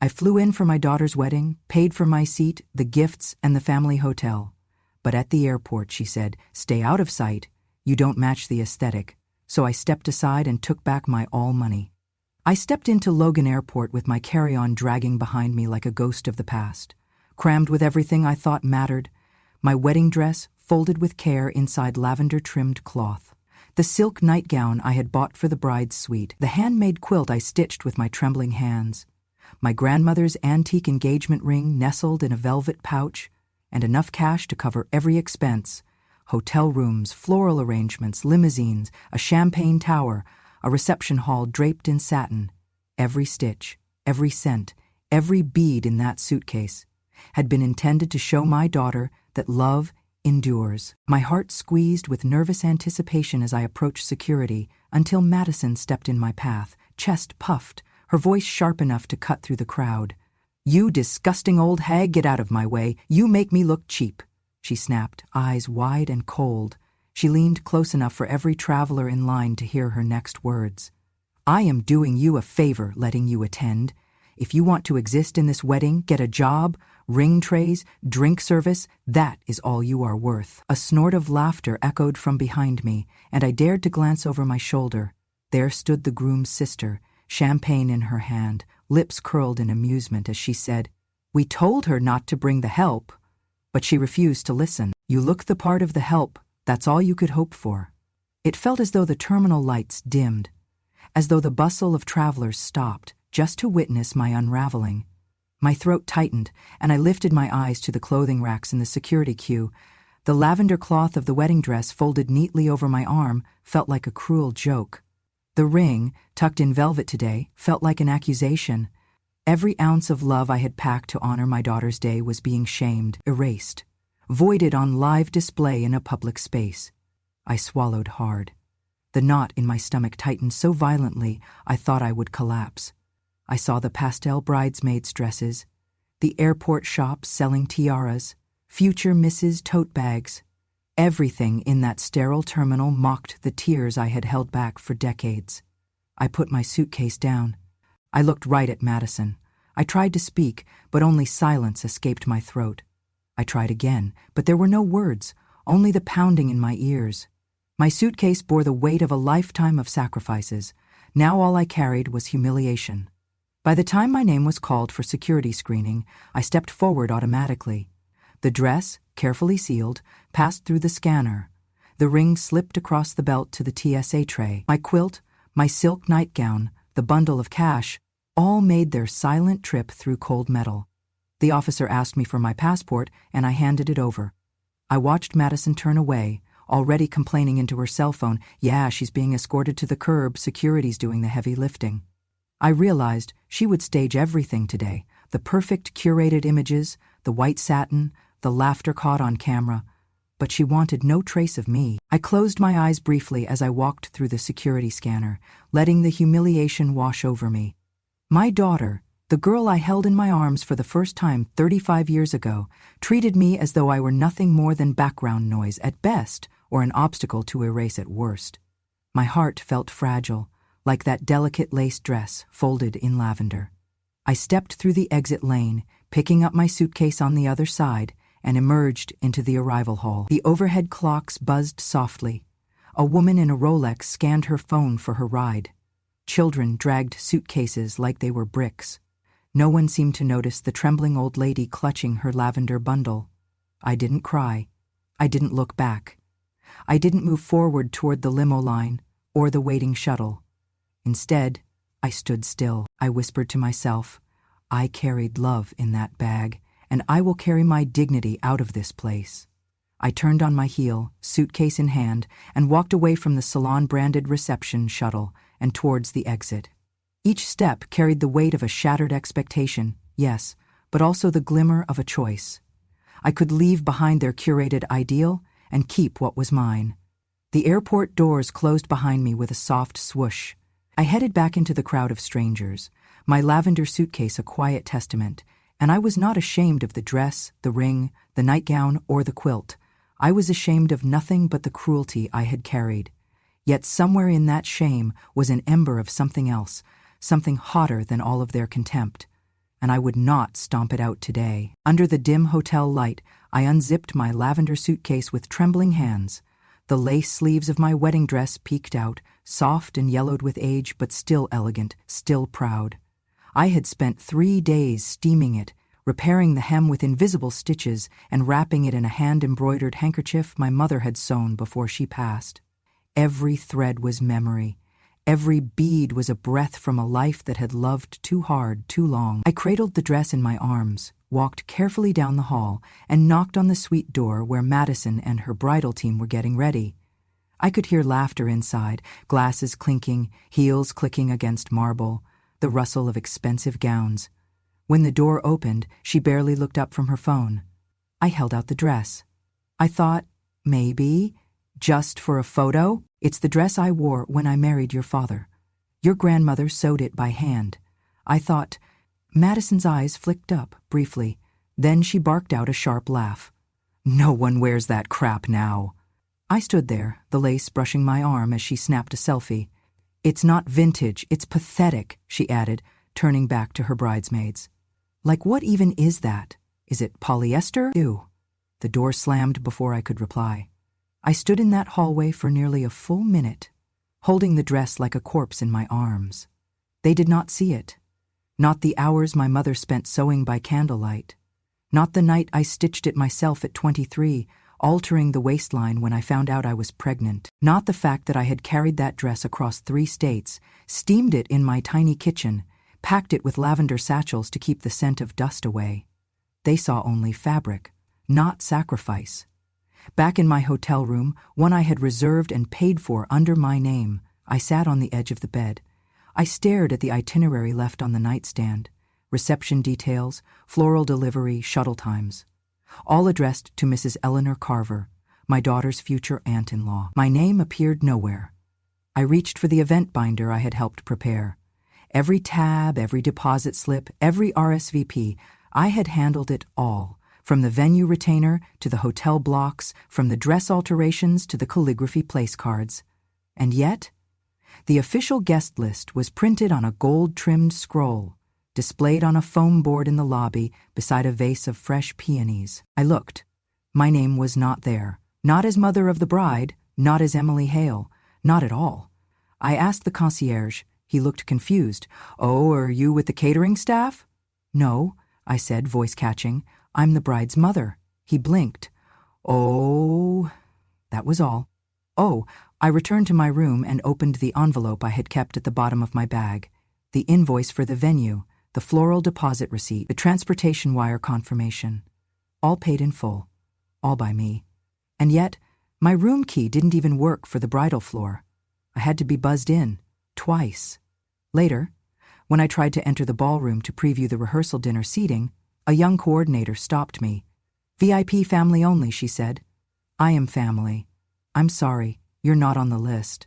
I flew in for my daughter's wedding, paid for my seat, the gifts, and the family hotel. But at the airport, she said, "Stay out of sight. You don't match the aesthetic." So I stepped aside and took back my all money. I stepped into Logan Airport with my carry-on dragging behind me like a ghost of the past, crammed with everything I thought mattered: my wedding dress, folded with care inside lavender-trimmed cloth; the silk nightgown I had bought for the bride's suite; the handmade quilt I stitched with my trembling hands; my grandmother's antique engagement ring nestled in a velvet pouch; and enough cash to cover every expense: hotel rooms, floral arrangements, limousines, a champagne tower, a reception hall draped in satin. Every stitch, every cent, every bead in that suitcase had been intended to show my daughter that love endures. My heart squeezed with nervous anticipation as I approached security until Madison stepped in my path, chest puffed, her voice sharp enough to cut through the crowd. "You disgusting old hag, get out of my way. You make me look cheap," she snapped, eyes wide and cold. She leaned close enough for every traveler in line to hear her next words. "I am doing you a favor letting you attend. If you want to exist in this wedding, get a job, ring trays, drink service, that is all you are worth." A snort of laughter echoed from behind me, and I dared to glance over my shoulder. There stood the groom's sister, champagne in her hand, lips curled in amusement as she said, "We told her not to bring the help, but she refused to listen. You look the part of the help, that's all you could hope for." It felt as though the terminal lights dimmed, as though the bustle of travelers stopped just to witness my unraveling. My throat tightened, and I lifted my eyes to the clothing racks in the security queue. The lavender cloth of the wedding dress folded neatly over my arm felt like a cruel joke. The ring, tucked in velvet today, felt like an accusation. Every ounce of love I had packed to honor my daughter's day was being shamed, erased, voided on live display in a public space. I swallowed hard. The knot in my stomach tightened so violently I thought I would collapse. I saw the pastel bridesmaids' dresses, the airport shops selling tiaras, future Mrs. tote bags. Everything in that sterile terminal mocked the tears I had held back for decades. I put my suitcase down. I looked right at Madison. I tried to speak, but only silence escaped my throat. I tried again, but there were no words, only the pounding in my ears. My suitcase bore the weight of a lifetime of sacrifices. Now all I carried was humiliation. By the time my name was called for security screening, I stepped forward automatically. The dress, carefully sealed, passed through the scanner. The ring slipped across the belt to the TSA tray. My quilt, my silk nightgown, the bundle of cash, all made their silent trip through cold metal. The officer asked me for my passport, and I handed it over. I watched Madison turn away, already complaining into her cell phone, "Yeah, she's being escorted to the curb, security's doing the heavy lifting." I realized she would stage everything today, the perfect curated images, the white satin, the laughter caught on camera, but she wanted no trace of me. I closed my eyes briefly as I walked through the security scanner, letting the humiliation wash over me. My daughter, the girl I held in my arms for the first time 35 years ago, treated me as though I were nothing more than background noise at best or an obstacle to erase at worst. My heart felt fragile, like that delicate lace dress folded in lavender. I stepped through the exit lane, picking up my suitcase on the other side, and emerged into the arrival hall. The overhead clocks buzzed softly. A woman in a Rolex scanned her phone for her ride. Children dragged suitcases like they were bricks. No one seemed to notice the trembling old lady clutching her lavender bundle. I didn't cry. I didn't look back. I didn't move forward toward the limo line or the waiting shuttle. Instead, I stood still. I whispered to myself, "I carried love in that bag, and I will carry my dignity out of this place." I turned on my heel, suitcase in hand, and walked away from the salon-branded reception shuttle and towards the exit. Each step carried the weight of a shattered expectation, yes, but also the glimmer of a choice. I could leave behind their curated ideal and keep what was mine. The airport doors closed behind me with a soft swoosh. I headed back into the crowd of strangers, my lavender suitcase a quiet testament, and I was not ashamed of the dress, the ring, the nightgown, or the quilt. I was ashamed of nothing but the cruelty I had carried. Yet somewhere in that shame was an ember of something else, something hotter than all of their contempt. and I would not stomp it out today. Under the dim hotel light, I unzipped my lavender suitcase with trembling hands. The lace sleeves of my wedding dress peeked out, soft and yellowed with age, but still elegant, still proud. I had spent 3 days steaming it, repairing the hem with invisible stitches and wrapping it in a hand-embroidered handkerchief my mother had sewn before she passed. Every thread was memory. Every bead was a breath from a life that had loved too hard, too long. I cradled the dress in my arms, walked carefully down the hall, and knocked on the suite door where Madison and her bridal team were getting ready. I could hear laughter inside, glasses clinking, heels clicking against marble, the rustle of expensive gowns. When the door opened, she barely looked up from her phone. I held out the dress. I thought, maybe, just for a photo? It's the dress I wore when I married your father. Your grandmother sewed it by hand. I thought. Madison's eyes flicked up, briefly. Then she barked out a sharp laugh. No one wears that crap now. I stood there, the lace brushing my arm as she snapped a selfie. It's not vintage, it's pathetic, she added, turning back to her bridesmaids. Like, what even is that? Is it polyester? Ew. The door slammed before I could reply. I stood in that hallway for nearly a full minute, holding the dress like a corpse in my arms. They did not see it. Not the hours my mother spent sewing by candlelight. Not the night I stitched it myself at 23, altering the waistline when I found out I was pregnant. Not the fact that I had carried that dress across 3 states, steamed it in my tiny kitchen, packed it with lavender satchels to keep the scent of dust away. They saw only fabric, not sacrifice. Back in my hotel room, one I had reserved and paid for under my name, I sat on the edge of the bed. I stared at the itinerary left on the nightstand, reception details, floral delivery, shuttle times, all addressed to Mrs. Eleanor Carver, my daughter's future aunt-in-law. My name appeared nowhere. I reached for the event binder I had helped prepare. Every tab, every deposit slip, every RSVP, I had handled it all. From the venue retainer to the hotel blocks, from the dress alterations to the calligraphy place cards. And yet, the official guest list was printed on a gold-trimmed scroll, displayed on a foam board in the lobby beside a vase of fresh peonies. I looked. My name was not there. Not as mother of the bride, not as Emily Hale, not at all. I asked the concierge. He looked confused. Oh, are you with the catering staff? No, I said, voice catching. I'm the bride's mother. He blinked. Oh, that was all. Oh, I returned to my room and opened the envelope I had kept at the bottom of my bag. The invoice for the venue, the floral deposit receipt, the transportation wire confirmation. All paid in full. All by me. And yet, my room key didn't even work for the bridal floor. I had to be buzzed in, twice. Later, when I tried to enter the ballroom to preview the rehearsal dinner seating, a young coordinator stopped me. VIP family only, she said. I am family. I'm sorry, you're not on the list.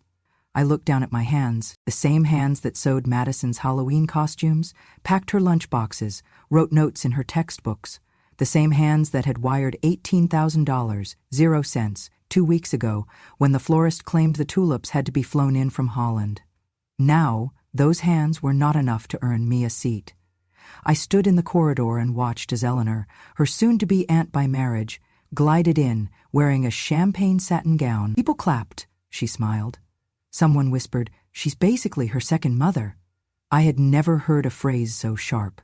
I looked down at my hands, the same hands that sewed Madison's Halloween costumes, packed her lunchboxes, wrote notes in her textbooks, the same hands that had wired $18,000, 0 cents, 2 weeks ago when the florist claimed the tulips had to be flown in from Holland. Now, those hands were not enough to earn me a seat. I stood in the corridor and watched as Eleanor, her soon-to-be aunt by marriage, glided in, wearing a champagne satin gown. People clapped. She smiled. Someone whispered, she's basically her second mother. I had never heard a phrase so sharp.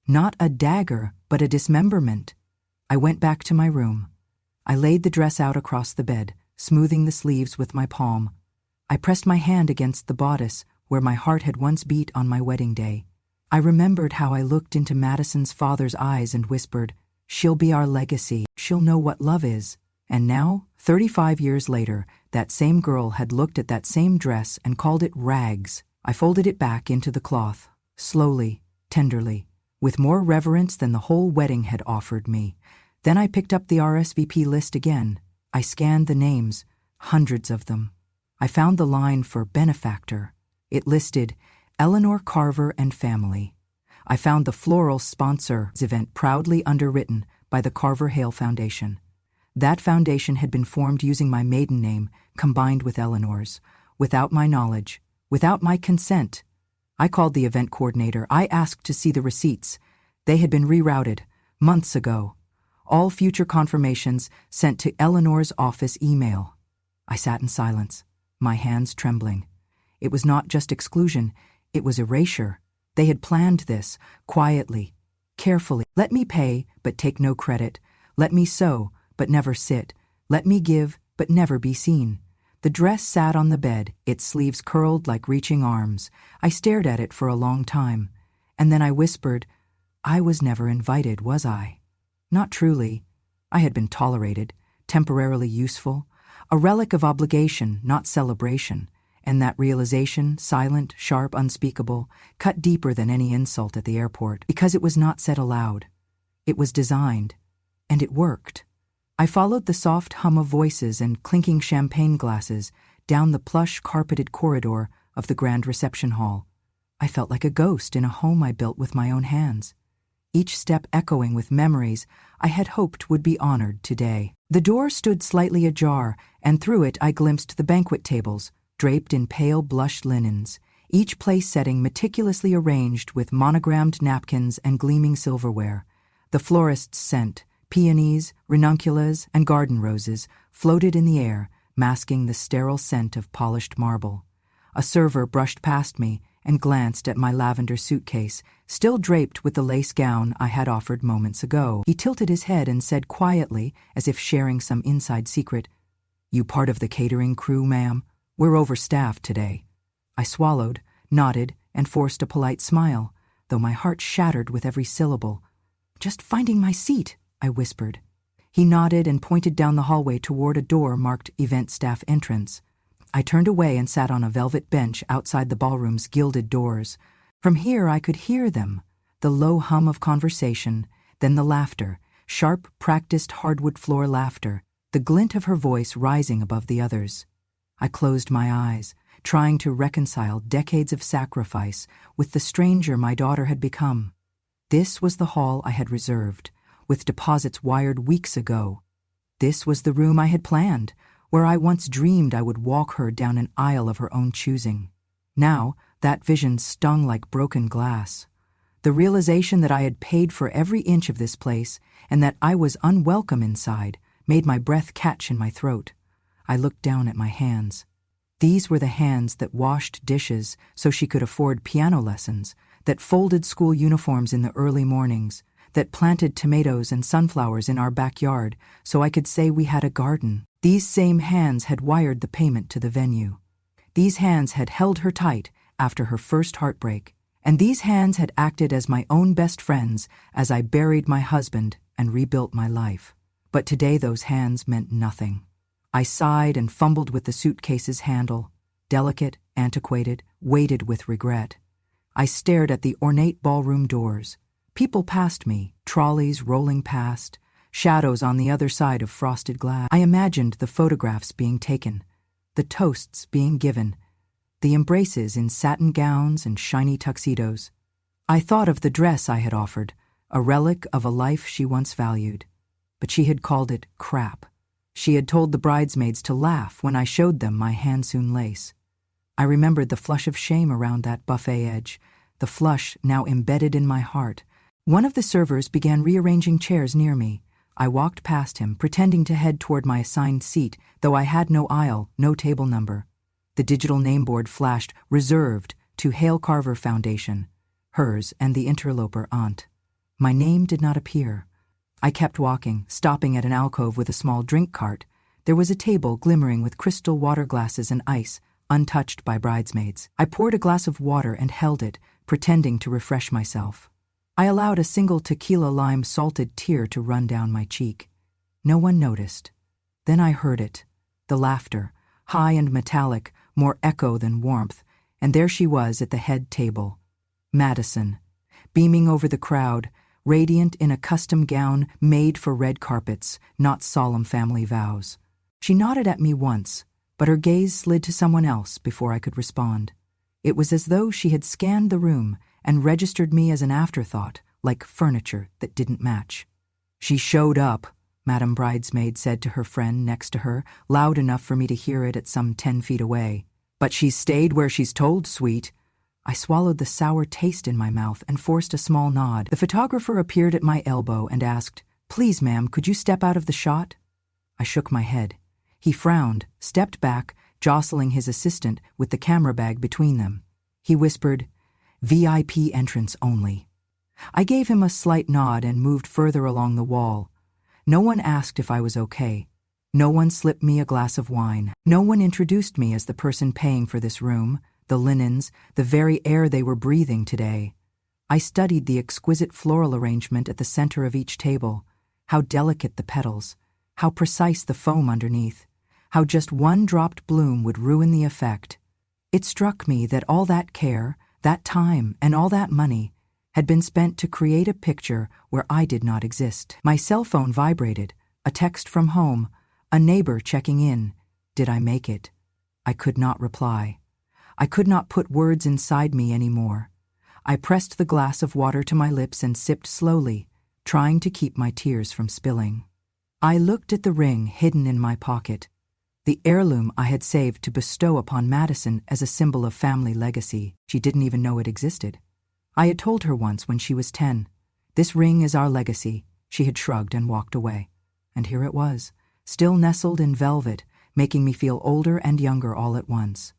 Not a dagger, but a dismemberment. I went back to my room. I laid the dress out across the bed, smoothing the sleeves with my palm. I pressed my hand against the bodice where my heart had once beat on my wedding day. I remembered how I looked into Madison's father's eyes and whispered, she'll be our legacy, she'll know what love is. And now, 35 years later, that same girl had looked at that same dress and called it rags. I folded it back into the cloth, slowly, tenderly, with more reverence than the whole wedding had offered me. Then I picked up the RSVP list again. I scanned the names, hundreds of them. I found the line for benefactor. It listed Eleanor Carver and family. I found the floral sponsor event proudly underwritten by the Carver Hale Foundation. That foundation had been formed using my maiden name combined with Eleanor's, without my knowledge, without my consent. I called the event coordinator. I asked to see the receipts. They had been rerouted, months ago. All future confirmations sent to Eleanor's office email. I sat in silence, my hands trembling. It was not just exclusion, it was erasure. They had planned this, quietly, carefully. Let me pay, but take no credit. Let me sew, but never sit. Let me give, but never be seen. The dress sat on the bed, its sleeves curled like reaching arms. I stared at it for a long time, and then I whispered, I was never invited, was I? Not truly. I had been tolerated, temporarily useful, a relic of obligation, not celebration, and that realization, silent, sharp, unspeakable, cut deeper than any insult at the airport, because it was not said aloud. It was designed, and it worked. I followed the soft hum of voices and clinking champagne glasses down the plush, carpeted corridor of the grand reception hall. I felt like a ghost in a home I built with my own hands, each step echoing with memories I had hoped would be honored today. The door stood slightly ajar, and through it I glimpsed the banquet tables, draped in pale blush linens, each place setting meticulously arranged with monogrammed napkins and gleaming silverware. The florist's scent, peonies, ranunculus, and garden roses, floated in the air, masking the sterile scent of polished marble. A server brushed past me and glanced at my lavender suitcase, still draped with the lace gown I had offered moments ago. He tilted his head and said quietly, as if sharing some inside secret, "You part of the catering crew, ma'am? We're overstaffed today." I swallowed, nodded, and forced a polite smile, though my heart shattered with every syllable. "Just finding my seat," I whispered. He nodded and pointed down the hallway toward a door marked Event Staff Entrance. I turned away and sat on a velvet bench outside the ballroom's gilded doors. From here I could hear them, the low hum of conversation, then the laughter, sharp, practiced hardwood floor laughter, the glint of her voice rising above the others. I closed my eyes, trying to reconcile decades of sacrifice with the stranger my daughter had become. This was the hall I had reserved, with deposits wired weeks ago. This was the room I had planned, where I once dreamed I would walk her down an aisle of her own choosing. Now, that vision stung like broken glass. The realization that I had paid for every inch of this place and that I was unwelcome inside made my breath catch in my throat. I looked down at my hands. These were the hands that washed dishes so she could afford piano lessons, that folded school uniforms in the early mornings, that planted tomatoes and sunflowers in our backyard so I could say we had a garden. These same hands had wired the payment to the venue. These hands had held her tight after her first heartbreak, and these hands had acted as my own best friends as I buried my husband and rebuilt my life. But today those hands meant nothing. I sighed and fumbled with the suitcase's handle, delicate, antiquated, weighted with regret. I stared at the ornate ballroom doors. People passed me, trolleys rolling past, shadows on the other side of frosted glass. I imagined the photographs being taken, the toasts being given, the embraces in satin gowns and shiny tuxedos. I thought of the dress I had offered, a relic of a life she once valued. But she had called it crap. She had told the bridesmaids to laugh when I showed them my hand-sewn lace. I remembered the flush of shame around that buffet edge, the flush now embedded in my heart. One of the servers began rearranging chairs near me. I walked past him, pretending to head toward my assigned seat, though I had no aisle, no table number. The digital nameboard flashed, reserved to Hale Carver Foundation, hers and the interloper aunt. My name did not appear. I kept walking, stopping at an alcove with a small drink cart. There was a table glimmering with crystal water glasses and ice, untouched by bridesmaids. I poured a glass of water and held it, pretending to refresh myself. I allowed a single tequila lime salted tear to run down my cheek. No one noticed. Then I heard it, the laughter, high and metallic, more echo than warmth, and there she was at the head table. Madison, beaming over the crowd, radiant in a custom gown made for red carpets, not solemn family vows. She nodded at me once, but her gaze slid to someone else before I could respond. It was as though she had scanned the room and registered me as an afterthought, like furniture that didn't match. "She showed up," Madame Bridesmaid said to her friend next to her, loud enough for me to hear it at some 10 feet away. "But she's stayed where she's told, sweet." I swallowed the sour taste in my mouth and forced a small nod. The photographer appeared at my elbow and asked, "Please, ma'am, could you step out of the shot?" I shook my head. He frowned, stepped back, jostling his assistant with the camera bag between them. He whispered, "VIP entrance only." I gave him a slight nod and moved further along the wall. No one asked if I was okay. No one slipped me a glass of wine. No one introduced me as the person paying for this room, the linens, the very air they were breathing today. I studied the exquisite floral arrangement at the center of each table, how delicate the petals, how precise the foam underneath, how just one dropped bloom would ruin the effect. It struck me that all that care, that time, and all that money had been spent to create a picture where I did not exist. My cell phone vibrated, a text from home, a neighbor checking in. Did I make it? I could not reply. I could not put words inside me anymore. I pressed the glass of water to my lips and sipped slowly, trying to keep my tears from spilling. I looked at the ring hidden in my pocket, the heirloom I had saved to bestow upon Madison as a symbol of family legacy. She didn't even know it existed. I had told her once when she was 10, "This ring is our legacy." She had shrugged and walked away. And here it was, still nestled in velvet, making me feel older and younger all at once.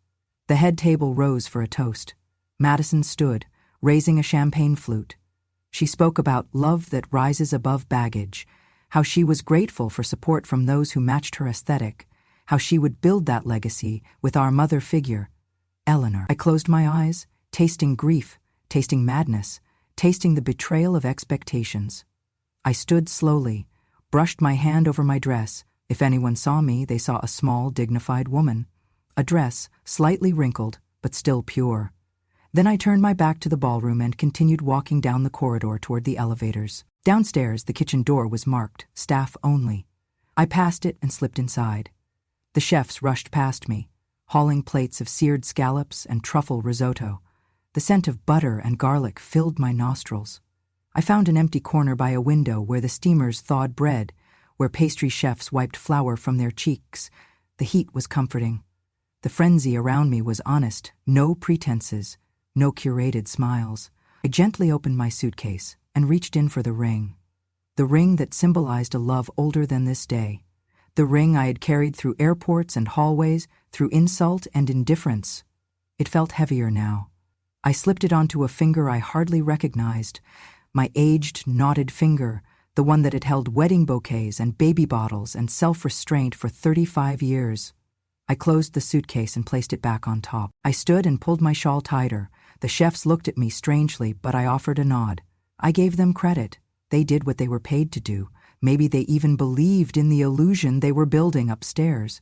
The head table rose for a toast. Madison stood, raising a champagne flute. She spoke about love that rises above baggage, how she was grateful for support from those who matched her aesthetic, how she would build that legacy with our mother figure, Eleanor. I closed my eyes, tasting grief, tasting madness, tasting the betrayal of expectations. I stood slowly, brushed my hand over my dress. If anyone saw me, they saw a small, dignified woman. A dress, slightly wrinkled, but still pure. Then I turned my back to the ballroom and continued walking down the corridor toward the elevators. Downstairs, the kitchen door was marked, "Staff only." I passed it and slipped inside. The chefs rushed past me, hauling plates of seared scallops and truffle risotto. The scent of butter and garlic filled my nostrils. I found an empty corner by a window where the steamers thawed bread, where pastry chefs wiped flour from their cheeks. The heat was comforting. The frenzy around me was honest, no pretenses, no curated smiles. I gently opened my suitcase and reached in for the ring that symbolized a love older than this day, the ring I had carried through airports and hallways, through insult and indifference. It felt heavier now. I slipped it onto a finger I hardly recognized, my aged, knotted finger, the one that had held wedding bouquets and baby bottles and self-restraint for 35 years. I closed the suitcase and placed it back on top. I stood and pulled my shawl tighter. The chefs looked at me strangely, but I offered a nod. I gave them credit. They did what they were paid to do. Maybe they even believed in the illusion they were building upstairs.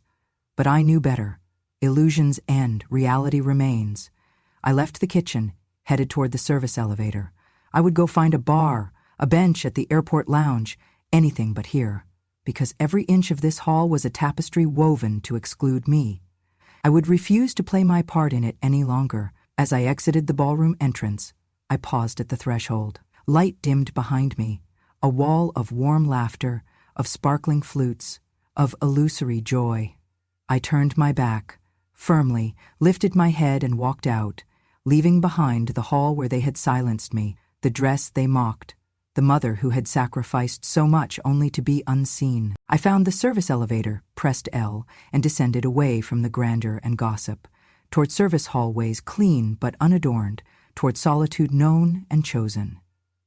But I knew better. Illusions end, reality remains. I left the kitchen, headed toward the service elevator. I would go find a bar, a bench at the airport lounge, anything but here, because every inch of this hall was a tapestry woven to exclude me. I would refuse to play my part in it any longer. As I exited the ballroom entrance, I paused at the threshold. Light dimmed behind me, a wall of warm laughter, of sparkling flutes, of illusory joy. I turned my back, firmly, lifted my head and walked out, leaving behind the hall where they had silenced me, the dress they mocked, the mother who had sacrificed so much only to be unseen. I found the service elevator, pressed L, and descended away from the grandeur and gossip, toward service hallways clean but unadorned, toward solitude known and chosen.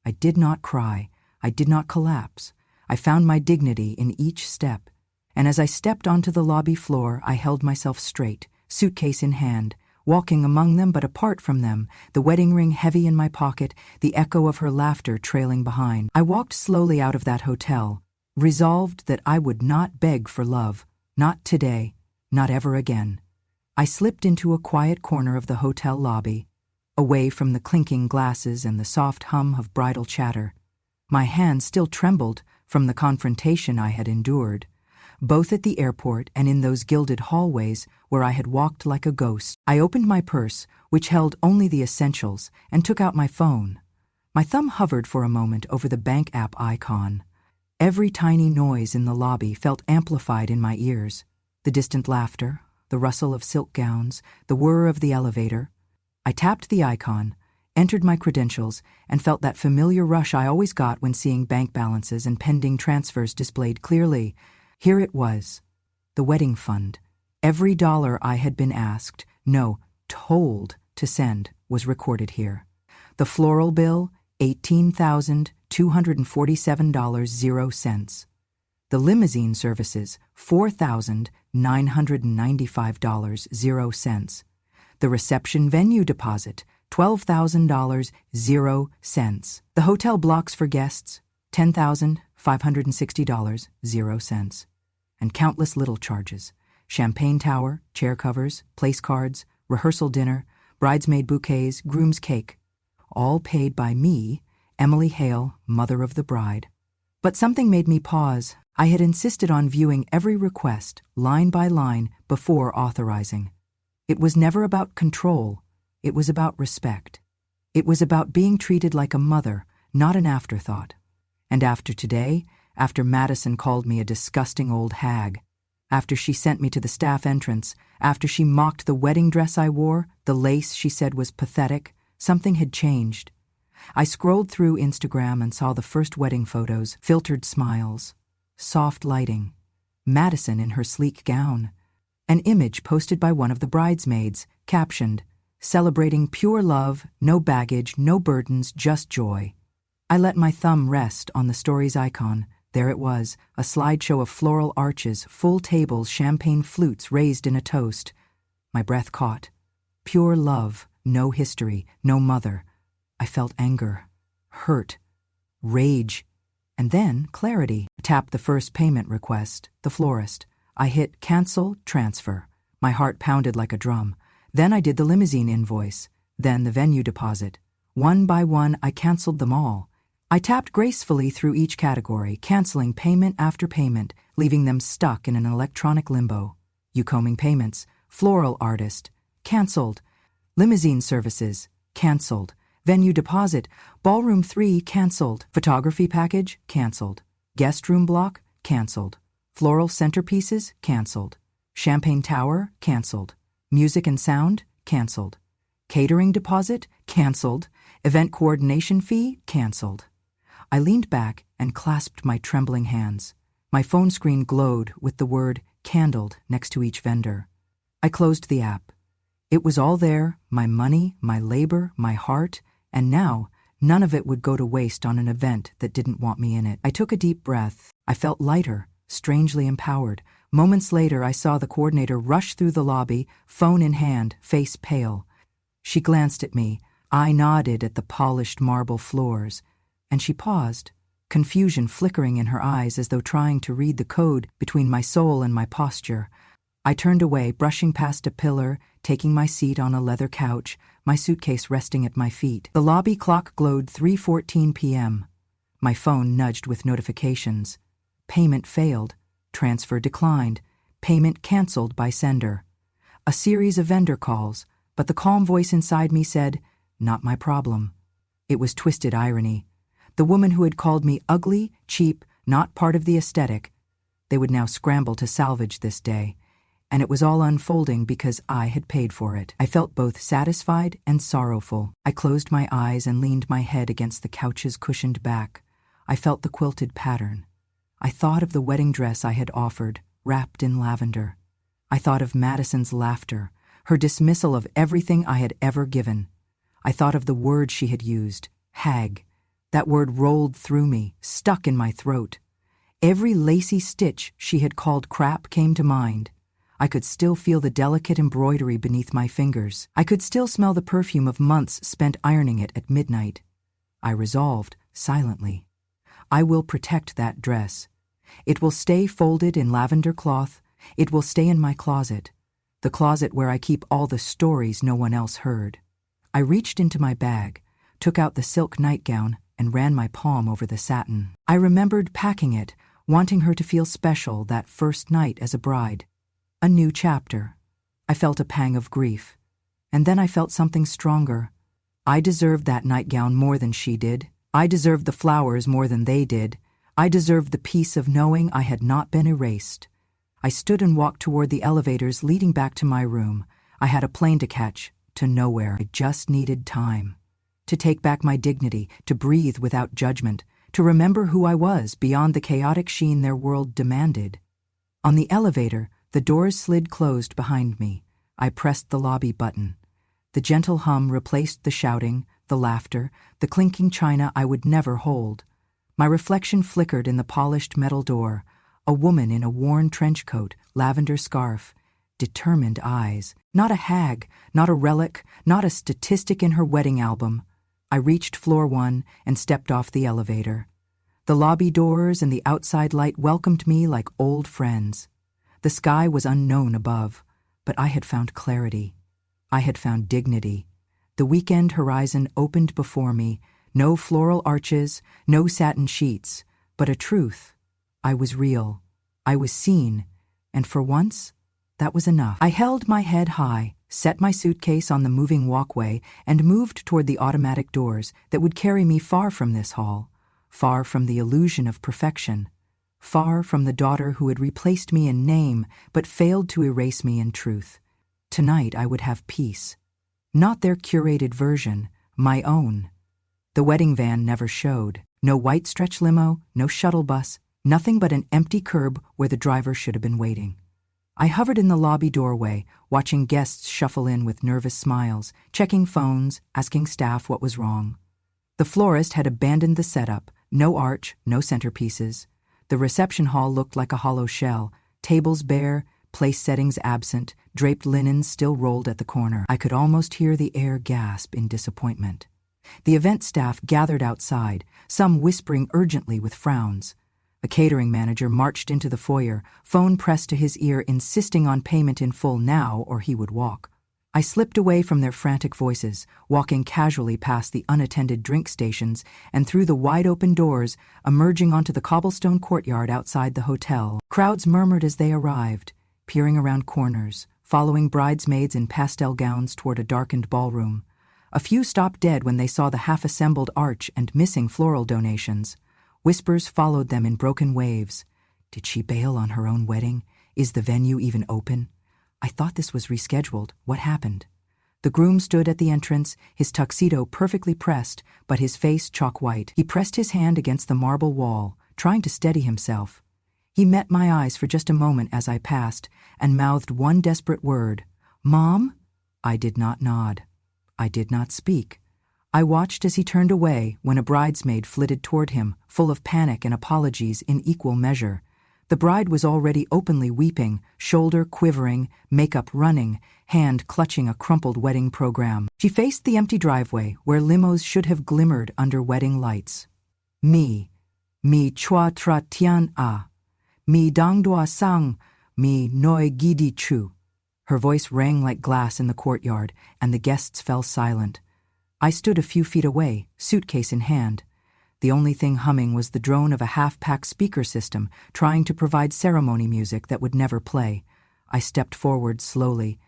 I did not cry. I did not collapse. I found my dignity in each step, and as I stepped onto the lobby floor, I held myself straight, suitcase in hand, walking among them but apart from them, the wedding ring heavy in my pocket, the echo of her laughter trailing behind. I walked slowly out of that hotel, resolved that I would not beg for love, not today, not ever again. I slipped into a quiet corner of the hotel lobby, away from the clinking glasses and the soft hum of bridal chatter. My hands still trembled from the confrontation I had endured, both at the airport and in those gilded hallways where I had walked like a ghost. I opened my purse, which held only the essentials, and took out my phone. My thumb hovered for a moment over the bank app icon. Every tiny noise in the lobby felt amplified in my ears. The distant laughter, the rustle of silk gowns, the whir of the elevator. I tapped the icon, entered my credentials, and felt that familiar rush I always got when seeing bank balances and pending transfers displayed clearly. Here it was, the wedding fund. Every dollar I had been asked, no, told to send, was recorded here. The floral bill, $18,247.00. The limousine services, $4,995.00. The reception venue deposit, $12,000.00. The hotel blocks for guests, $10,560.00. And countless little charges: champagne tower, chair covers, place cards, rehearsal dinner, bridesmaid bouquets, groom's cake. All paid by me, Emily Hale, mother of the bride. But something made me pause. I had insisted on viewing every request, line by line, before authorizing. It was never about control. It was about respect. It was about being treated like a mother, not an afterthought. And after today, after Madison called me a disgusting old hag, after she sent me to the staff entrance, after she mocked the wedding dress I wore, the lace she said was pathetic, something had changed. I scrolled through Instagram and saw the first wedding photos, filtered smiles, soft lighting, Madison in her sleek gown, an image posted by one of the bridesmaids, captioned, "Celebrating pure love, no baggage, no burdens, just joy." I let my thumb rest on the story's icon. There it was, a slideshow of floral arches, full tables, champagne flutes raised in a toast. My breath caught. Pure love, no history, no mother. I felt anger, hurt, rage, and then clarity. I tapped the first payment request, the florist. I hit cancel, transfer. My heart pounded like a drum. Then I did the limousine invoice, then the venue deposit. One by one, I canceled them all. I tapped gracefully through each category, canceling payment after payment, leaving them stuck in an electronic limbo. Unwelcome payments, floral artist, canceled. Limousine services, canceled. Venue deposit, ballroom 3, canceled. Photography package, canceled. Guest room block, canceled. Floral centerpieces, canceled. Champagne tower, canceled. Music and sound, canceled. Catering deposit, canceled. Event coordination fee, canceled. I leaned back and clasped my trembling hands. My phone screen glowed with the word "candled" next to each vendor. I closed the app. It was all there, my money, my labor, my heart, and now none of it would go to waste on an event that didn't want me in it. I took a deep breath. I felt lighter, strangely empowered. Moments later, I saw the coordinator rush through the lobby, phone in hand, face pale. She glanced at me. I nodded at the polished marble floors, and she paused, confusion flickering in her eyes as though trying to read the code between my soul and my posture. I turned away, brushing past a pillar, taking my seat on a leather couch, my suitcase resting at my feet. The lobby clock glowed 3:14 p.m. My phone nudged with notifications. Payment failed. Transfer declined. Payment canceled by sender. A series of vendor calls, but the calm voice inside me said, "Not my problem." It was twisted irony. The woman who had called me ugly, cheap, not part of the aesthetic, they would now scramble to salvage this day. And it was all unfolding because I had paid for it. I felt both satisfied and sorrowful. I closed my eyes and leaned my head against the couch's cushioned back. I felt the quilted pattern. I thought of the wedding dress I had offered, wrapped in lavender. I thought of Madison's laughter, her dismissal of everything I had ever given. I thought of the word she had used, hag. That word rolled through me, stuck in my throat. Every lacy stitch she had called crap came to mind. I could still feel the delicate embroidery beneath my fingers. I could still smell the perfume of months spent ironing it at midnight. I resolved, silently, I will protect that dress. It will stay folded in lavender cloth. It will stay in my closet, the closet where I keep all the stories no one else heard. I reached into my bag, took out the silk nightgown, and ran my palm over the satin. I remembered packing it, wanting her to feel special that first night as a bride. A new chapter. I felt a pang of grief. And then I felt something stronger. I deserved that nightgown more than she did. I deserved the flowers more than they did. I deserved the peace of knowing I had not been erased. I stood and walked toward the elevators leading back to my room. I had a plane to catch, to nowhere. I just needed time. To take back my dignity, to breathe without judgment, to remember who I was beyond the chaotic sheen their world demanded. On the elevator, the doors slid closed behind me. I pressed the lobby button. The gentle hum replaced the shouting, the laughter, the clinking china I would never hold. My reflection flickered in the polished metal door. A woman in a worn trench coat, lavender scarf, determined eyes. Not a hag, not a relic, not a statistic in her wedding album. I reached floor 1 and stepped off the elevator. The lobby doors and the outside light welcomed me like old friends. The sky was unknown above, but I had found clarity. I had found dignity. The weekend horizon opened before me, no floral arches, no satin sheets, but a truth. I was real. I was seen, and for once, that was enough. I held my head high, set my suitcase on the moving walkway, and moved toward the automatic doors that would carry me far from this hall, far from the illusion of perfection, far from the daughter who had replaced me in name but failed to erase me in truth. Tonight I would have peace. Not their curated version, my own. The wedding van never showed. No white stretch limo, no shuttle bus, nothing but an empty curb where the driver should have been waiting. I hovered in the lobby doorway, watching guests shuffle in with nervous smiles, checking phones, asking staff what was wrong. The florist had abandoned the setup, no arch, no centerpieces. The reception hall looked like a hollow shell, tables bare, place settings absent, draped linens still rolled at the corner. I could almost hear the air gasp in disappointment. The event staff gathered outside, some whispering urgently with frowns. A catering manager marched into the foyer, phone pressed to his ear, insisting on payment in full now or he would walk. I slipped away from their frantic voices, walking casually past the unattended drink stations and through the wide-open doors, emerging onto the cobblestone courtyard outside the hotel. Crowds murmured as they arrived, peering around corners, following bridesmaids in pastel gowns toward a darkened ballroom. A few stopped dead when they saw the half-assembled arch and missing floral donations. Whispers followed them in broken waves. Did she bail on her own wedding? Is the venue even open? I thought this was rescheduled. What happened? The groom stood at the entrance, his tuxedo perfectly pressed, but his face chalk white. He pressed his hand against the marble wall, trying to steady himself. He met my eyes for just a moment as I passed, and mouthed one desperate word. "Mom?" I did not nod. I did not speak. I watched as he turned away when a bridesmaid flitted toward him, full of panic and apologies in equal measure. The bride was already openly weeping, shoulder quivering, makeup running, hand clutching a crumpled wedding program. She faced the empty driveway where limos should have glimmered under wedding lights. Mi chua tra tian a. Mi dang dua sang, mi noi gidi chu. Her voice rang like glass in the courtyard, and the guests fell silent. I stood a few feet away, suitcase in hand. The only thing humming was the drone of a half-packed speaker system trying to provide ceremony music that would never play. I stepped forward slowly,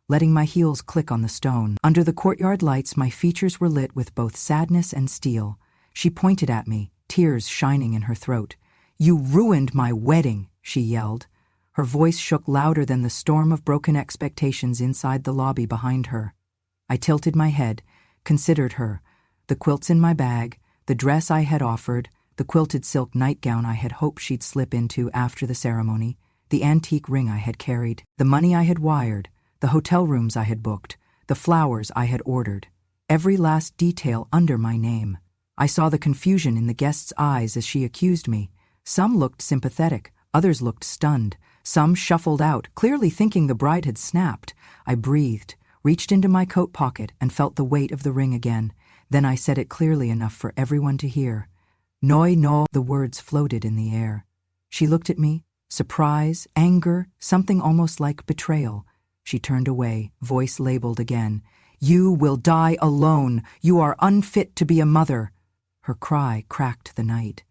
letting my heels click on the stone. Under the courtyard lights, my features were lit with both sadness and steel. She pointed at me, tears shining in her throat. "You ruined my wedding," she yelled. Her voice shook louder than the storm of broken expectations inside the lobby behind her. I tilted my head, considered her, the quilts in my bag, the dress I had offered, the quilted silk nightgown I had hoped she'd slip into after the ceremony, the antique ring I had carried, the money I had wired, the hotel rooms I had booked, the flowers I had ordered, every last detail under my name. I saw the confusion in the guests' eyes as she accused me. Some looked sympathetic, others looked stunned, some shuffled out, clearly thinking the bride had snapped. I breathed, reached into my coat pocket and felt the weight of the ring again. Then I said it clearly enough for everyone to hear. "Noi no." The words floated in the air. She looked at me, surprise, anger, something almost like betrayal. She turned away, voice labeled again. "You will die alone. You are unfit to be a mother." Her cry cracked the night.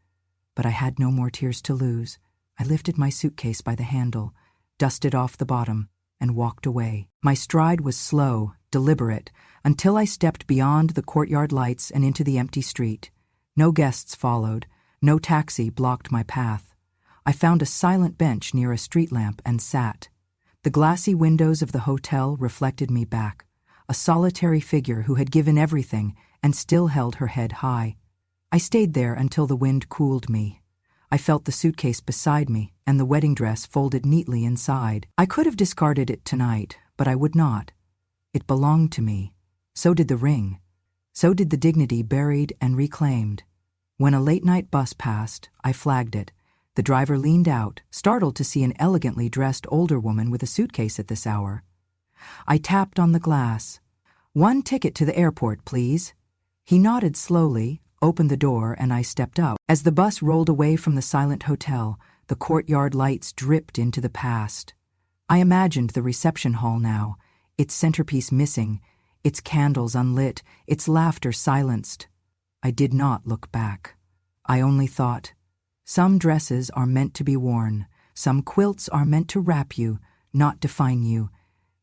But I had no more tears to lose. I lifted my suitcase by the handle, dusted off the bottom, and walked away. My stride was slow, deliberate, until I stepped beyond the courtyard lights and into the empty street. No guests followed, no taxi blocked my path. I found a silent bench near a street lamp and sat. The glassy windows of the hotel reflected me back, a solitary figure who had given everything and still held her head high. I stayed there until the wind cooled me. I felt the suitcase beside me and the wedding dress folded neatly inside. I could have discarded it tonight, but I would not. It belonged to me. So did the ring. So did the dignity buried and reclaimed. When a late-night bus passed, I flagged it. The driver leaned out, startled to see an elegantly dressed older woman with a suitcase at this hour. I tapped on the glass. "One ticket to the airport, please." He nodded slowly, opened the door, and I stepped out. As the bus rolled away from the silent hotel, the courtyard lights dripped into the past. I imagined the reception hall now, its centerpiece missing, its candles unlit, its laughter silenced. I did not look back. I only thought, some dresses are meant to be worn, some quilts are meant to wrap you, not define you.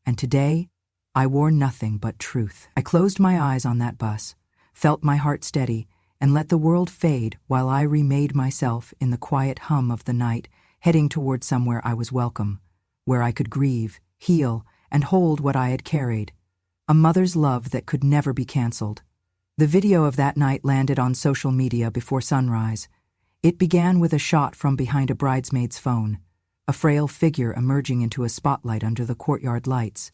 And today, I wore nothing but truth. I closed my eyes on that bus, felt my heart steady, and let the world fade while I remade myself in the quiet hum of the night, heading toward somewhere I was welcome, where I could grieve, heal, and hold what I had carried. A mother's love that could never be canceled. The video of that night landed on social media before sunrise. It began with a shot from behind a bridesmaid's phone, a frail figure emerging into a spotlight under the courtyard lights,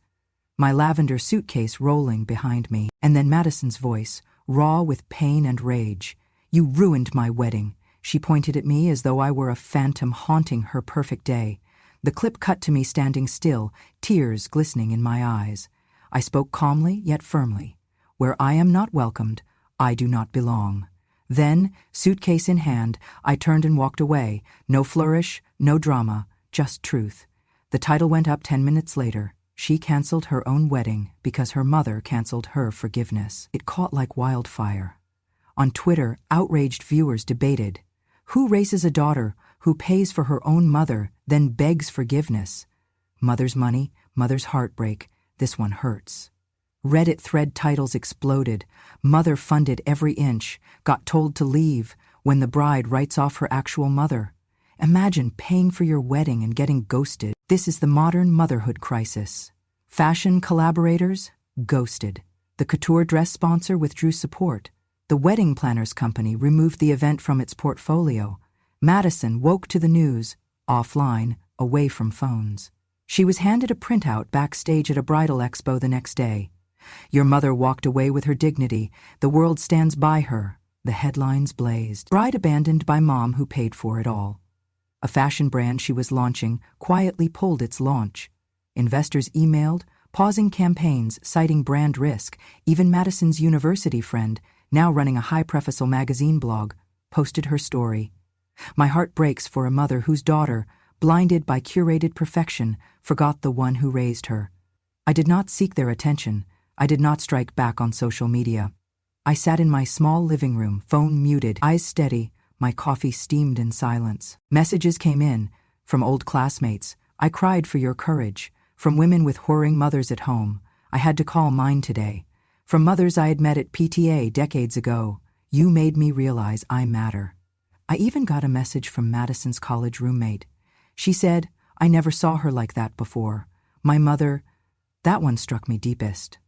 my lavender suitcase rolling behind me, and then Madison's voice, raw with pain and rage. "You ruined my wedding." She pointed at me as though I were a phantom haunting her perfect day. The clip cut to me standing still, tears glistening in my eyes. I spoke calmly yet firmly. "Where I am not welcomed, I do not belong." Then, suitcase in hand, I turned and walked away. No flourish, no drama, just truth. The title went up 10 minutes later. She canceled her own wedding because her mother canceled her forgiveness. It caught like wildfire. On Twitter, outraged viewers debated, who raises a daughter who pays for her own mother, then begs forgiveness? Mother's money, mother's heartbreak, this one hurts. Reddit thread titles exploded. Mother funded every inch, got told to leave when the bride writes off her actual mother. Imagine paying for your wedding and getting ghosted. This is the modern motherhood crisis. Fashion collaborators? Ghosted. The couture dress sponsor withdrew support. The wedding planners company removed the event from its portfolio. Madison woke to the news, offline, away from phones. She was handed a printout backstage at a bridal expo the next day. "Your mother walked away with her dignity. The world stands by her." The headlines blazed. "Bride abandoned by mom who paid for it all." A fashion brand she was launching quietly pulled its launch. Investors emailed, pausing campaigns, citing brand risk. Even Madison's university friend, now running a high-profile magazine blog, posted her story. My heart breaks for a mother whose daughter, blinded by curated perfection, forgot the one who raised her. I did not seek their attention. I did not strike back on social media. I sat in my small living room, phone muted, eyes steady, my coffee steamed in silence. Messages came in, from old classmates. "I cried for your courage." From women with whoring mothers at home. "I had to call mine today." From mothers I had met at PTA decades ago. "You made me realize I matter." I even got a message from Madison's college roommate. She said, "I never saw her like that before. My mother..." That one struck me deepest.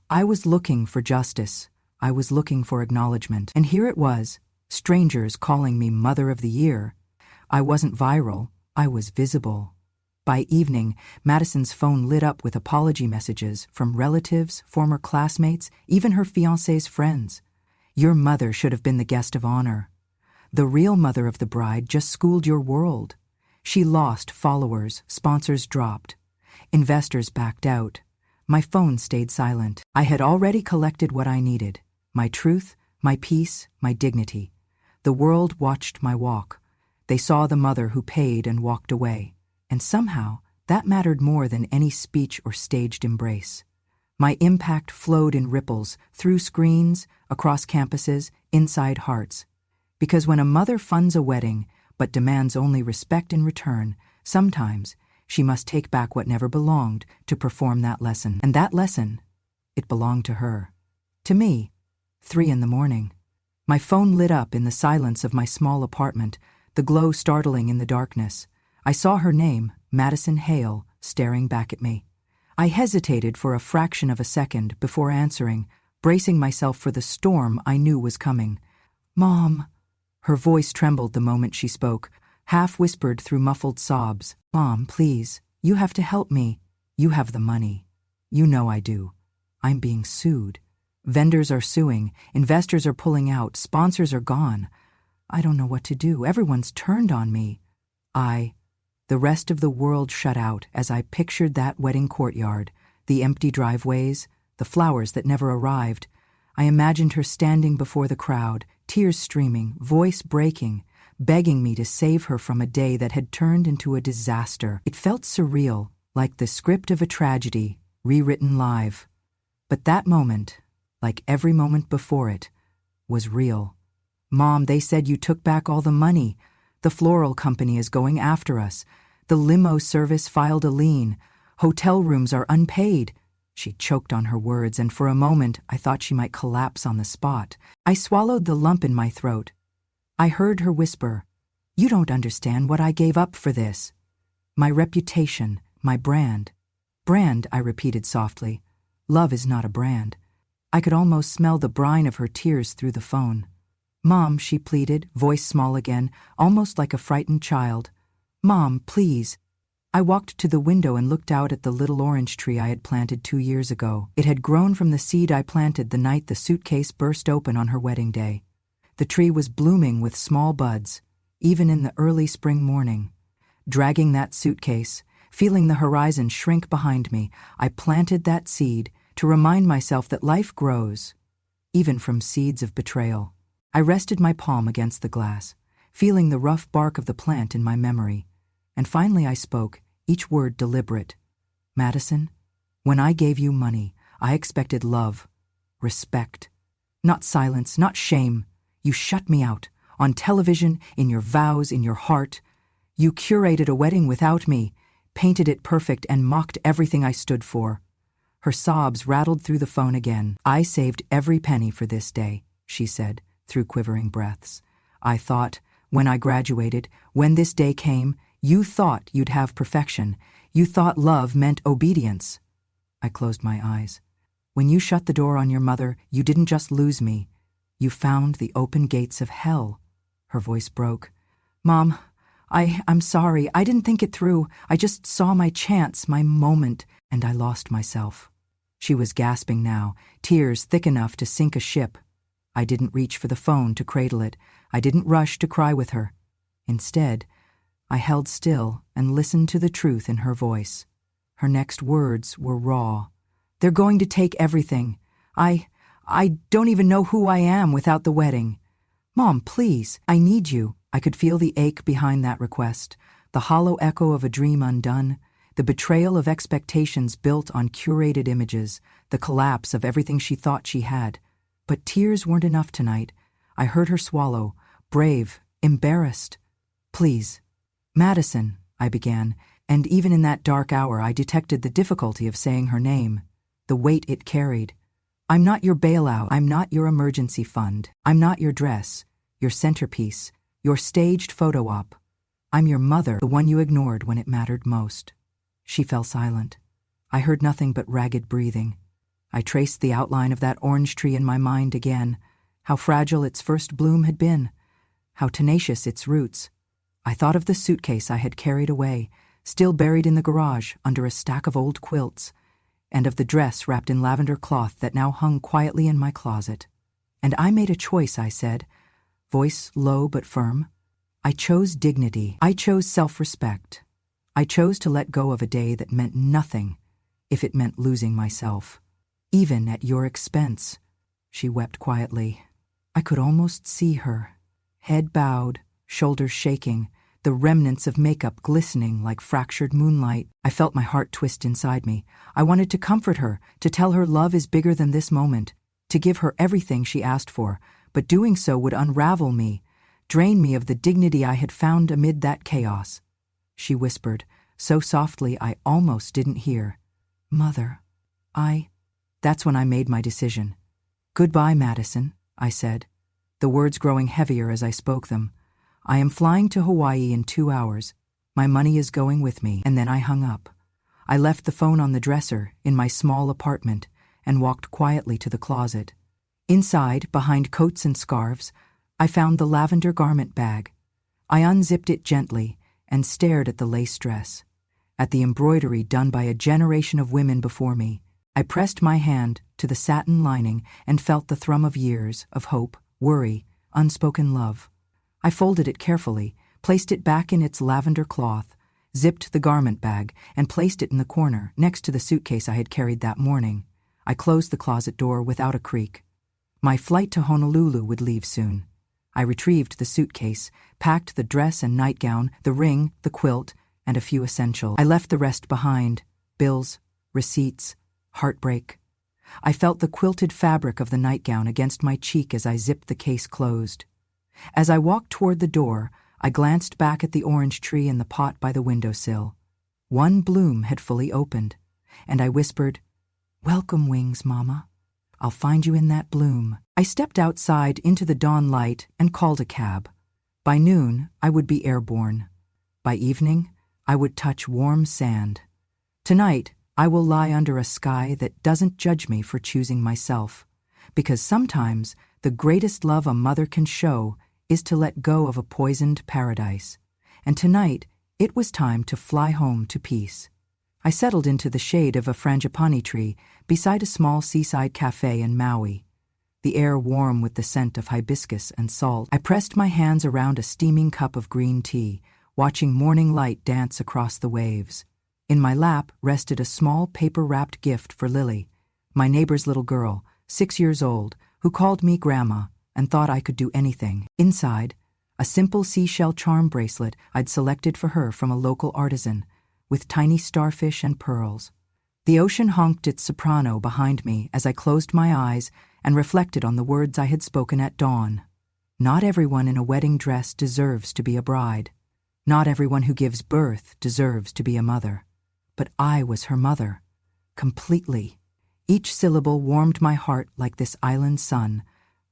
I was looking for justice. I was looking for acknowledgement. And here it was, strangers calling me Mother of the Year. I wasn't viral. I was visible. By evening, Madison's phone lit up with apology messages from relatives, former classmates, even her fiancé's friends. "Your mother should have been the guest of honor. The real mother of the bride just schooled your world." She lost followers, sponsors dropped. Investors backed out. My phone stayed silent. I had already collected what I needed. My truth, my peace, my dignity. The world watched my walk. They saw the mother who paid and walked away. And somehow, that mattered more than any speech or staged embrace. My impact flowed in ripples, through screens, across campuses, inside hearts. Because when a mother funds a wedding, but demands only respect in return, sometimes she must take back what never belonged to perform that lesson. And that lesson, it belonged to her. To me, 3 a.m. My phone lit up in the silence of my small apartment, the glow startling in the darkness. I saw her name, Madison Hale, staring back at me. I hesitated for a fraction of a second before answering, bracing myself for the storm I knew was coming. "Mom." Her voice trembled the moment she spoke, half whispered through muffled sobs. "Mom, please, you have to help me. You have the money. You know I do. I'm being sued. Vendors are suing, investors are pulling out, sponsors are gone. I don't know what to do. Everyone's turned on me." The rest of the world shut out as I pictured that wedding courtyard, the empty driveways, the flowers that never arrived. I imagined her standing before the crowd, tears streaming, voice breaking, begging me to save her from a day that had turned into a disaster. It felt surreal, like the script of a tragedy, rewritten live. But that moment, like every moment before it, was real. "Mom, they said you took back all the money. The floral company is going after us. The limo service filed a lien. Hotel rooms are unpaid." She choked on her words, and for a moment I thought she might collapse on the spot. I swallowed the lump in my throat. I heard her whisper, "You don't understand what I gave up for this. My reputation, my brand." "Brand," I repeated softly. "Love is not a brand." I could almost smell the brine of her tears through the phone. "Mom," she pleaded, voice small again, almost like a frightened child. "Mom, please." I walked to the window and looked out at the little orange tree I had planted 2 years ago. It had grown from the seed I planted the night the suitcase burst open on her wedding day. The tree was blooming with small buds, even in the early spring morning. Dragging that suitcase, feeling the horizon shrink behind me, I planted that seed to remind myself that life grows, even from seeds of betrayal. I rested my palm against the glass, feeling the rough bark of the plant in my memory, and finally I spoke, each word deliberate. "Madison, when I gave you money, I expected love, respect, not silence, not shame. You shut me out, on television, in your vows, in your heart. You curated a wedding without me, painted it perfect, and mocked everything I stood for." Her sobs rattled through the phone again. "I saved every penny for this day," she said, through quivering breaths. "I thought, when I graduated, when this day came, you thought you'd have perfection. You thought love meant obedience." I closed my eyes. "When you shut the door on your mother, you didn't just lose me. You found the open gates of hell." Her voice broke. "Mom, I'm sorry. I didn't think it through. I just saw my chance, my moment, and I lost myself." She was gasping now, tears thick enough to sink a ship. I didn't reach for the phone to cradle it. I didn't rush to cry with her. Instead, I held still and listened to the truth in her voice. Her next words were raw. "They're going to take everything. I don't even know who I am without the wedding. Mom, please, I need you." I could feel the ache behind that request, the hollow echo of a dream undone, the betrayal of expectations built on curated images, the collapse of everything she thought she had. But tears weren't enough tonight. I heard her swallow, brave, embarrassed. "Please." "Madison," I began, and even in that dark hour I detected the difficulty of saying her name, the weight it carried. "I'm not your bailout. I'm not your emergency fund. I'm not your dress, your centerpiece, your staged photo op. I'm your mother, the one you ignored when it mattered most." She fell silent. I heard nothing but ragged breathing. I traced the outline of that orange tree in my mind again, how fragile its first bloom had been, how tenacious its roots. I thought of the suitcase I had carried away, still buried in the garage under a stack of old quilts, and of the dress wrapped in lavender cloth that now hung quietly in my closet. "And I made a choice," I said, voice low but firm. "I chose dignity. I chose self-respect. I chose to let go of a day that meant nothing if it meant losing myself. Even at your expense." She wept quietly. I could almost see her, head bowed, shoulders shaking, the remnants of makeup glistening like fractured moonlight. I felt my heart twist inside me. I wanted to comfort her, to tell her love is bigger than this moment, to give her everything she asked for, but doing so would unravel me, drain me of the dignity I had found amid that chaos. She whispered, so softly I almost didn't hear, "Mother, That's when I made my decision. "Goodbye, Madison," I said, the words growing heavier as I spoke them. "I am flying to Hawaii in 2 hours. My money is going with me." And then I hung up. I left the phone on the dresser in my small apartment and walked quietly to the closet. Inside, behind coats and scarves, I found the lavender garment bag. I unzipped it gently and stared at the lace dress, at the embroidery done by a generation of women before me. I pressed my hand to the satin lining and felt the thrum of years of hope, worry, unspoken love. I folded it carefully, placed it back in its lavender cloth, zipped the garment bag, and placed it in the corner next to the suitcase I had carried that morning. I closed the closet door without a creak. My flight to Honolulu would leave soon. I retrieved the suitcase, packed the dress and nightgown, the ring, the quilt, and a few essentials. I left the rest behind: bills, receipts, heartbreak. I felt the quilted fabric of the nightgown against my cheek as I zipped the case closed. As I walked toward the door, I glanced back at the orange tree in the pot by the windowsill. One bloom had fully opened, and I whispered, "Welcome, wings, Mama. I'll find you in that bloom." I stepped outside into the dawn light and called a cab. By noon, I would be airborne. By evening, I would touch warm sand. Tonight, I will lie under a sky that doesn't judge me for choosing myself, because sometimes the greatest love a mother can show is to let go of a poisoned paradise. And tonight, it was time to fly home to peace. I settled into the shade of a frangipani tree beside a small seaside cafe in Maui, the air warm with the scent of hibiscus and salt. I pressed my hands around a steaming cup of green tea, watching morning light dance across the waves. In my lap rested a small paper-wrapped gift for Lily, my neighbor's little girl, 6 years old, who called me Grandma and thought I could do anything. Inside, a simple seashell charm bracelet I'd selected for her from a local artisan, with tiny starfish and pearls. The ocean honked its soprano behind me as I closed my eyes and reflected on the words I had spoken at dawn. Not everyone in a wedding dress deserves to be a bride. Not everyone who gives birth deserves to be a mother. But I was her mother, completely. Each syllable warmed my heart like this island sun,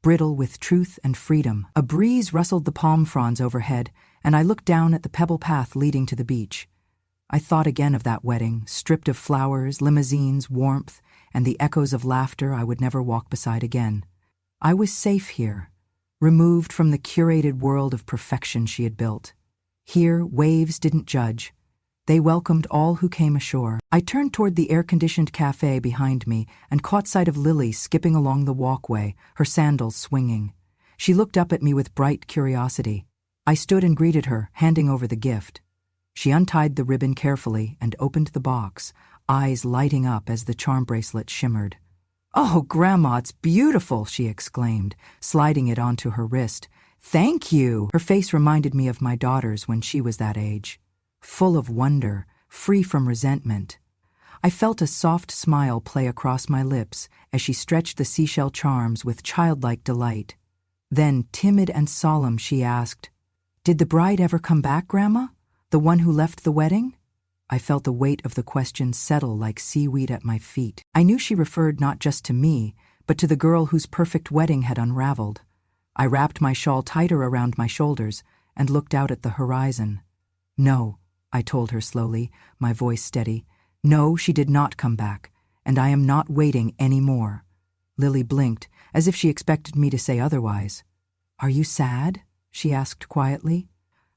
brittle with truth and freedom. A breeze rustled the palm fronds overhead, and I looked down at the pebble path leading to the beach. I thought again of that wedding, stripped of flowers, limousines, warmth, and the echoes of laughter I would never walk beside again. I was safe here, removed from the curated world of perfection she had built. Here, waves didn't judge. They welcomed all who came ashore. I turned toward the air-conditioned cafe behind me and caught sight of Lily skipping along the walkway, her sandals swinging. She looked up at me with bright curiosity. I stood and greeted her, handing over the gift. She untied the ribbon carefully and opened the box, eyes lighting up as the charm bracelet shimmered. "Oh, Grandma, it's beautiful," she exclaimed, sliding it onto her wrist. "Thank you." Her face reminded me of my daughter's when she was that age, full of wonder, free from resentment. I felt a soft smile play across my lips as she stretched the seashell charms with childlike delight. Then, timid and solemn, she asked, "Did the bride ever come back, Grandma? The one who left the wedding?" I felt the weight of the question settle like seaweed at my feet. I knew she referred not just to me, but to the girl whose perfect wedding had unraveled. I wrapped my shawl tighter around my shoulders and looked out at the horizon. "No," I told her slowly, my voice steady. "No, she did not come back, and I am not waiting any more." Lily blinked, as if she expected me to say otherwise. "Are you sad?" she asked quietly.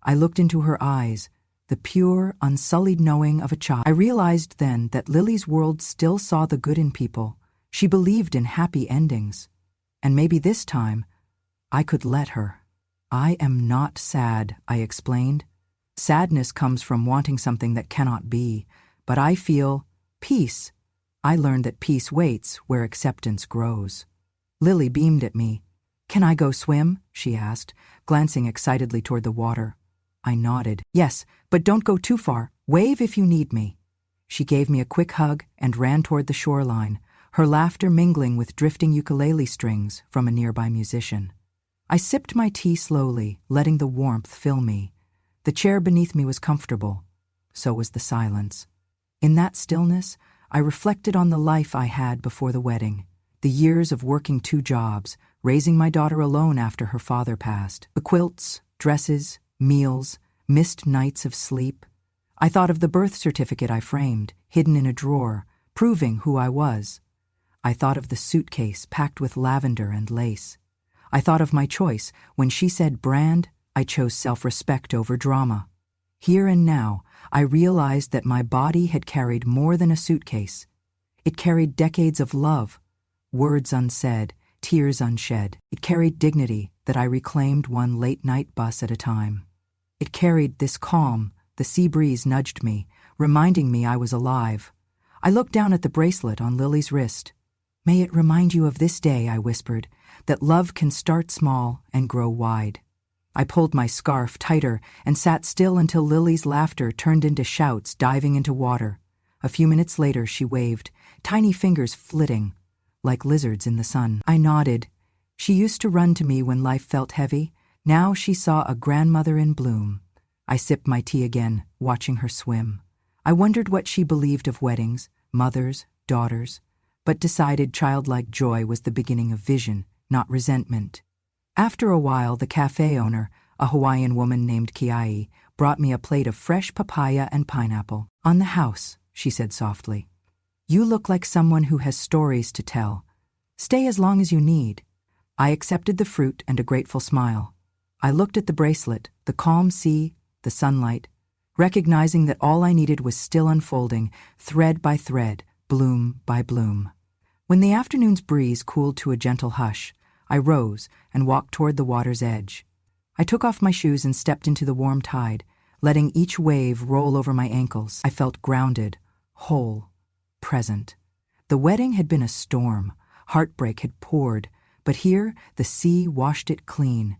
I looked into her eyes, the pure, unsullied knowing of a child. I realized then that Lily's world still saw the good in people. She believed in happy endings. And maybe this time, I could let her. "I am not sad," I explained. "Sadness comes from wanting something that cannot be, but I feel peace. I learned that peace waits where acceptance grows." Lily beamed at me. "Can I go swim?" she asked, glancing excitedly toward the water. I nodded. "Yes, but don't go too far. Wave if you need me." She gave me a quick hug and ran toward the shoreline, her laughter mingling with drifting ukulele strings from a nearby musician. I sipped my tea slowly, letting the warmth fill me. The chair beneath me was comfortable. So was the silence. In that stillness, I reflected on the life I had before the wedding, the years of working 2 jobs, raising my daughter alone after her father passed, the quilts, dresses, meals, missed nights of sleep. I thought of the birth certificate I framed, hidden in a drawer, proving who I was. I thought of the suitcase packed with lavender and lace. I thought of my choice. When she said brand, I chose self-respect over drama. Here and now, I realized that my body had carried more than a suitcase. It carried decades of love, words unsaid, tears unshed. It carried dignity that I reclaimed one late-night bus at a time. It carried this calm. The sea breeze nudged me, reminding me I was alive. I looked down at the bracelet on Lily's wrist. "May it remind you of this day," I whispered, "that love can start small and grow wide." I pulled my scarf tighter and sat still until Lily's laughter turned into shouts diving into water. A few minutes later she waved, tiny fingers flitting, like lizards in the sun. I nodded. She used to run to me when life felt heavy. Now she saw a grandmother in bloom. I sipped my tea again, watching her swim. I wondered what she believed of weddings, mothers, daughters, but decided childlike joy was the beginning of vision, not resentment. After a while, the cafe owner, a Hawaiian woman named Kiai, brought me a plate of fresh papaya and pineapple. "On the house," she said softly. "You look like someone who has stories to tell. Stay as long as you need." I accepted the fruit and a grateful smile. I looked at the bracelet, the calm sea, the sunlight, recognizing that all I needed was still unfolding, thread by thread, bloom by bloom. When the afternoon's breeze cooled to a gentle hush, I rose and walked toward the water's edge. I took off my shoes and stepped into the warm tide, letting each wave roll over my ankles. I felt grounded, whole, present. The wedding had been a storm. Heartbreak had poured, but here the sea washed it clean.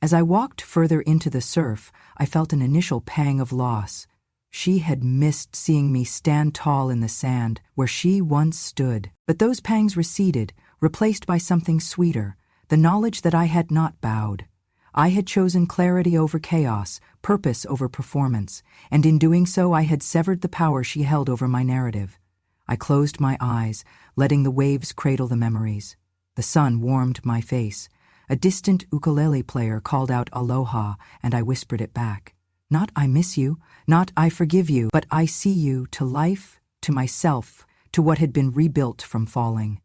As I walked further into the surf, I felt an initial pang of loss. She had missed seeing me stand tall in the sand where she once stood. But those pangs receded, replaced by something sweeter, the knowledge that I had not bowed. I had chosen clarity over chaos, purpose over performance, and in doing so I had severed the power she held over my narrative. I closed my eyes, letting the waves cradle the memories. The sun warmed my face. A distant ukulele player called out aloha, and I whispered it back. Not "I miss you," not "I forgive you," but "I see you," to life, to myself, to what had been rebuilt from falling.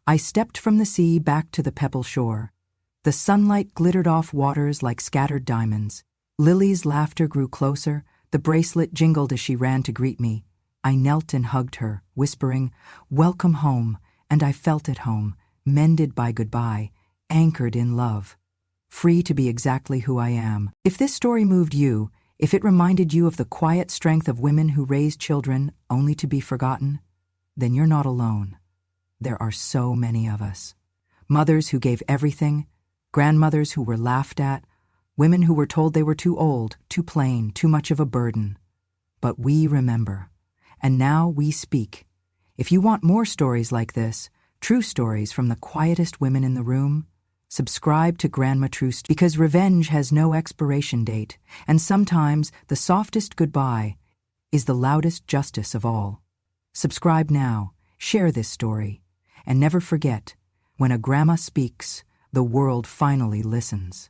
I stepped from the sea back to the pebble shore. The sunlight glittered off waters like scattered diamonds. Lily's laughter grew closer. The bracelet jingled as she ran to greet me. I knelt and hugged her, whispering, "Welcome home," and I felt at home, mended by goodbye, anchored in love, free to be exactly who I am. If this story moved you, if it reminded you of the quiet strength of women who raise children only to be forgotten, then you're not alone. There are so many of us. Mothers who gave everything, grandmothers who were laughed at, women who were told they were too old, too plain, too much of a burden. But we remember, and now we speak. If you want more stories like this, true stories from the quietest women in the room, subscribe to Grandma True because revenge has no expiration date, and sometimes the softest goodbye is the loudest justice of all. Subscribe now, share this story, and never forget, when a grandma speaks, the world finally listens.